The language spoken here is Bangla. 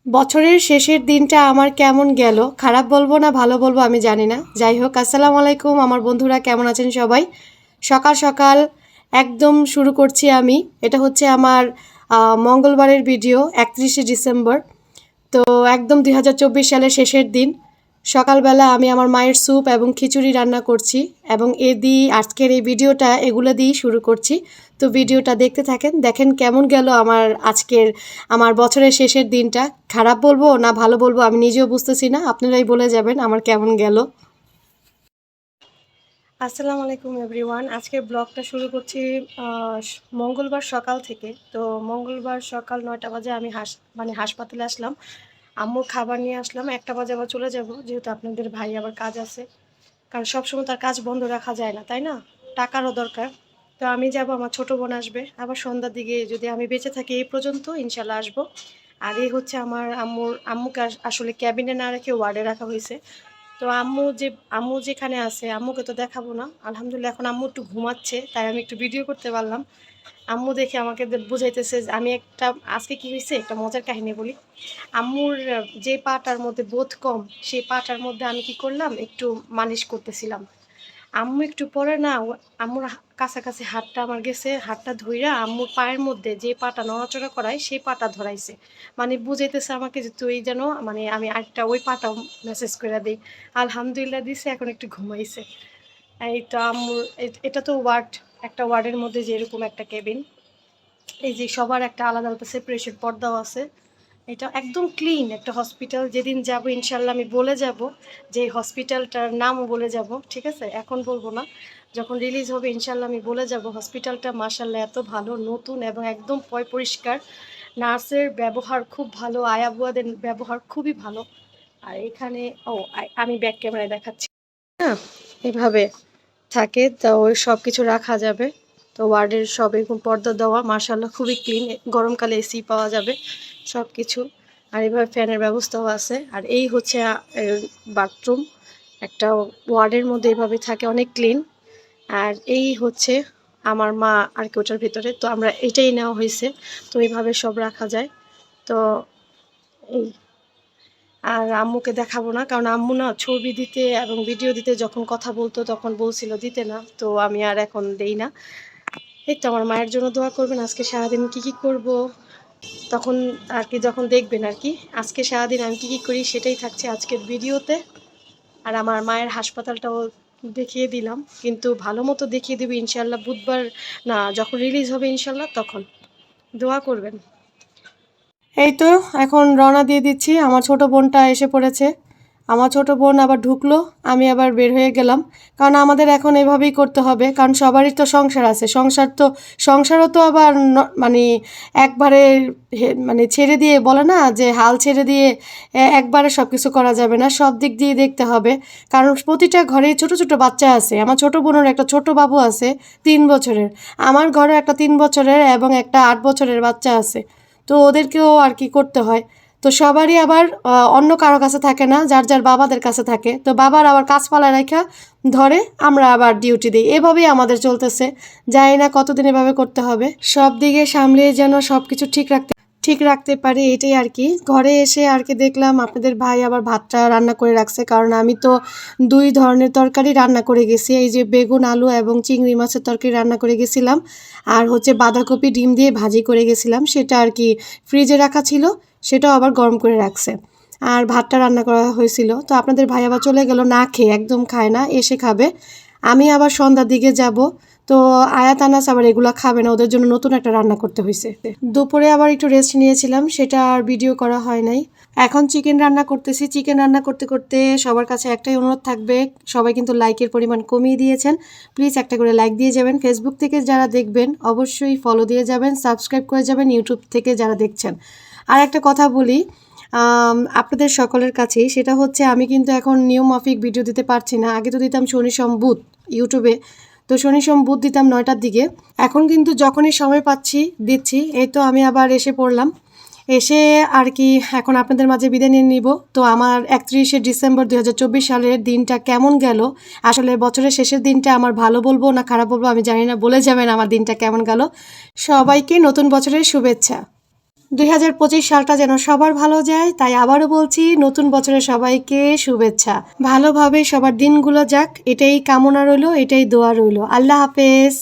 বছরের শেষের দিনটা আমার কেমন গেল, খারাপ বলবো না ভালো বলবো আমি জানি না। যাই হোক, আসসালামু আলাইকুম আমার বন্ধুরা, কেমন আছেন সবাই? সকাল সকাল একদম শুরু করছি আমি। এটা হচ্ছে আমার মঙ্গলবারের ভিডিও, 31শে ডিসেম্বর। তো একদম 2024 সালের শেষের দিন। সকালবেলা আমি আমার মায়ের স্যুপ এবং খিচুড়ি রান্না করছি এবং আজকের এই ভিডিওটা এগুলো দিয়েই শুরু করছি। তো ভিডিওটা দেখতে থাকেন, দেখেন কেমন গেল আমার বছরের শেষের দিনটা। খারাপ বলবো না ভালো বলবো আমি নিজেও বুঝতেছি না, আপনারাই বলে যাবেন আমার কেমন গেল। আসসালামু আলাইকুম এভরিওয়ান, আজকের ব্লগটা শুরু করছি মঙ্গলবার সকাল থেকে। তো মঙ্গলবার সকাল 9টা বাজে আমি হাসপাতালে আসলাম। আম্মুর খাবার নিয়ে আসলাম। 1টা বাজে আবার চলে যাব, যেহেতু আপনাদের ভাই আবার কাজ আছে। কারণ সবসময় তার কাজ বন্ধ রাখা যায় না, তাই না? টাকারও দরকার। তো আমি যাব, আমার ছোট বোন আসবে আবার সন্ধ্যার দিকে, যদি আমি বেঁচে থাকি এই পর্যন্ত ইনশাল্লাহ আসবো। আর এই হচ্ছে আমার আম্মুকে আসলে ক্যাবিনে না রেখে ওয়ার্ডে রাখা হয়েছে। তো আম্মু যেখানে আছে, আম্মুকে তো দেখাবো না। আলহামদুলিল্লাহ এখন আম্মু একটু ঘুমাচ্ছে, তাই আমি একটু ভিডিও করতে পারলাম। আম্মু দেখে আমাকে বুঝাইতেছে যে আজকে কি হয়েছে একটা মজার কাহিনী বলি। আম্মুর যে পাটার মধ্যে বোধ কম, সেই পাটার মধ্যে আমি কি করলাম, একটু মালিশ করতেছিলাম। আম্মু একটু পরে না আম্মুর কাছাকাছি হাতটা আমার গেছে, হাতটা ধইরা আম্মুর পায়ের মধ্যে যে পাটা নড়াচড়া করায় সেই পাটা ধরাইছে। মানে বুঝাইতেছে আমাকে যে তুই যেন, মানে আমি আরেকটা ওই পাটাও মেসেজ করে দিই। আলহামদুলিল্লাহ দিছে, এখন একটু ঘুমাইছে। এই তো আম্মুর এটা তো একটা ওয়ার্ডের মধ্যে যেরকম একটা কেবিন, এই যে সবার একটা আলাদা আলাদা সেপারেশন পর্দাও আছে। এটা একদম ক্লিন একটা হসপিটাল। যেদিন যাব ইনশাল্লাহ আমি বলে যাব যে হসপিটালটার নামও বলে যাব, ঠিক আছে? এখন বলবো না, যখন রিলিজ হবে ইনশাল্লাহ আমি বলে যাব। হসপিটালটা মাশাল্লাহ এত ভালো, নতুন এবং একদম পরিষ্কার। নার্সের ব্যবহার খুব ভালো, আয়াবুয়াদের ব্যবহার খুবই ভালো। আর এখানে আমি ব্যাক ক্যামেরায় দেখাচ্ছি না, এভাবে থাকে তো ওই সব কিছু রাখা যাবে। তো ওয়ার্ডের সব এরকম পর্দা দেওয়া, মার্শাল্লাহ খুবই ক্লিন। গরমকালে এসি পাওয়া যাবে সব কিছু। আর এভাবে ফ্যানের ব্যবস্থাও আছে। আর এই হচ্ছে বাথরুম, একটা ওয়ার্ডের মধ্যে এভাবে থাকে, অনেক ক্লিন। আর এই হচ্ছে আমার মা আর কি ওটার ভিতরে, তো আমরা এটাই নেওয়া হয়েছে। তো এইভাবে সব রাখা যায়। তো এই, আর আম্মুকে দেখাবো না, কারণ আম্মু না ছবি দিতে এবং ভিডিও দিতে যখন কথা বলতো তখন বলছিল দিতে না, তো আমি আর এখন দেই না। এই তো আমার মায়ের জন্য দোয়া করবেন। আজকে সারাদিন কি করব তখন আর কি, যখন দেখবেন আর কি আজকে সারাদিন আমি কি করি সেটাই থাকছে আজকের ভিডিওতে। আর আমার মায়ের হাসপাতালটাও দেখিয়ে দিলাম, কিন্তু ভালো মতো দেখিয়ে দেবে ইনশাল্লাহ বুধবার, না যখন রিলিজ হবে ইনশাল্লাহ তখন। দোয়া করবেন। এই তো এখন রওনা দিয়ে দিচ্ছি। আমার ছোট বোনটা এসে পড়েছে। আমার ছোট বোন আবার ঢুকলো, আমি আবার বের হয়ে গেলাম। কারণ আমাদের এখন এভাবেই করতে হবে, কারণ সবারই তো সংসার আছে। সংসারও তো আবার মানে একবারে মানে ছেড়ে দিয়ে বলে না যে হাল ছেড়ে দিয়ে একবারে সব কিছু করা যাবে না, সব দিক দিয়ে দেখতে হবে। কারণ প্রতিটা ঘরে ছোট ছোট বাচ্চা আছে। আমার ছোট বোনের একটা ছোট বাবু আছে 3 বছরের। আমার ঘরে একটা 3 বছরের এবং একটা 8 বছরের বাচ্চা আছে। তো ওদেরকেও আর কি করতে হয়। তো সবারই আবার অন্য কারো কাছে থাকে না, যার যার বাবাদের কাছে থাকে। তো বাবার আবার কাজ পালায় রাখা ধরে, আমরা আবার ডিউটি দিই। এভাবেই আমাদের চলতেছে। জানি না কতদিন এভাবে করতে হবে। সব দিকে সামলিয়ে যেন সব কিছু ঠিক রাখতে পারি, এটাই আর কি। ঘরে এসে আর কি দেখলাম আপনাদের ভাই আবার ভাতটা রান্না করে রাখছে, কারণ আমি তো 2 ধরনের তরকারি রান্না করে গেছি। এই যে বেগুন আলু এবং চিংড়ি মাছের তরকারি রান্না করে গেছিলাম, আর হচ্ছে বাঁধাকপি ডিম দিয়ে ভাজি করে গেছিলাম, সেটা আর কি ফ্রিজে রাখা ছিল, সেটাও আবার গরম করে রাখছে। আর ভাতটা রান্না করা হয়েছিল। তো আপনাদের ভাই আবার চলে গেল না খেয়ে, একদম খায় না, এসে খাবে। আমি আবার সন্ধ্যার দিকে যাব। তো আয়াত আনাস আবার এগুলো খাবে না, ওদের জন্য নতুন একটা রান্না করতে হয়েছে। দুপুরে আবার একটু রেস্ট নিয়েছিলাম, সেটা আর ভিডিও করা হয় নাই। এখন চিকেন রান্না করতেছি। চিকেন রান্না করতে করতে সবার কাছে একটাই অনুরোধ থাকবে, সবাই কিন্তু লাইকের পরিমাণ কমিয়ে দিয়েছেন, প্লিজ একটা করে লাইক দিয়ে যাবেন। ফেসবুক থেকে যারা দেখবেন অবশ্যই ফলো দিয়ে যাবেন, সাবস্ক্রাইব করে যাবেন ইউটিউব থেকে যারা দেখছেন। আর একটা কথা বলি আপনাদের সকলের কাছেই, সেটা হচ্ছে আমি কিন্তু এখন নিয়ম মাফিক ভিডিও দিতে পারছি না। আগে তো দিতাম শনি সোম বুধ ইউটিউবে, তো শনি সোম বুধ দিতাম 9টার দিকে। এখন কিন্তু যখনই সময় পাচ্ছি দিচ্ছি। এই তো আমি আবার এসে পড়লাম, এসে আর কি এখন আপনাদের মাঝে বিদায় নিয়ে নিব। তো আমার 31শে ডিসেম্বর 2024 সালের দিনটা কেমন গেল, আসলে বছরের শেষের দিনটা আমার ভালো বলবো না খারাপ বলবো আমি জানি না, বলে যাবেন আমার দিনটা কেমন গেল। সবাইকে নতুন বছরের শুভেচ্ছা। 2025 সালটা যেন সবার ভালো যায়, তাই আবারও বলছি নতুন বছরে সবাইকে শুভেচ্ছা। ভালোভাবে সবার দিনগুলো যাক, এটাই কামনা রইলো, এটাই দোয়া রইলো। আল্লাহ হাফেজ।